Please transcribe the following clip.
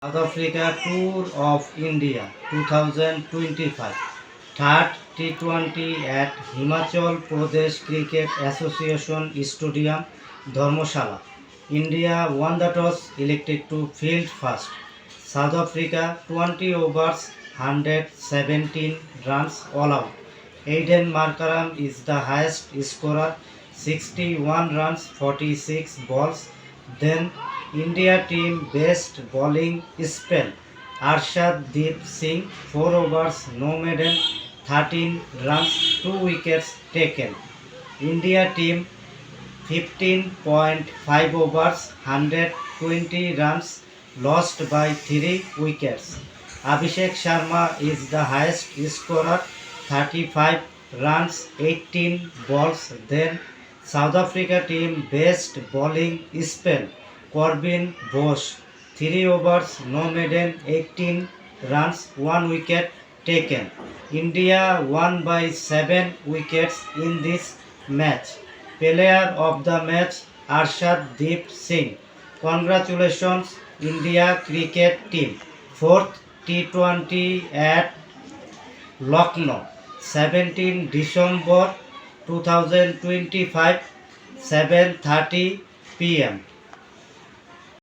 South Africa Tour of India 2025 Third T20 at Himachal Pradesh Cricket Association Stadium, Dharmshala. India won the toss, elected to field first. South Africa 20 overs, 117 runs all out. Aiden Markram is the highest scorer, 61 runs, 46 balls. Then India team best bowling spell. Arshad Deep Singh 4 overs, no maiden, 13 runs, 2 wickets taken. India team 15.5 overs, 120 runs, lost by 3 wickets. Abhishek Sharma is the highest scorer, 35 runs, 18 balls. Then South Africa team best bowling spell. Corbin Bosch 3 overs, no maiden, 18 runs, 1 wicket taken. India won by 7 wickets in this match. Player of the match Arshad Deep Singh. Congratulations India cricket team. Fourth T20 at Lucknow, 17 December 2025, 7:30 p.m.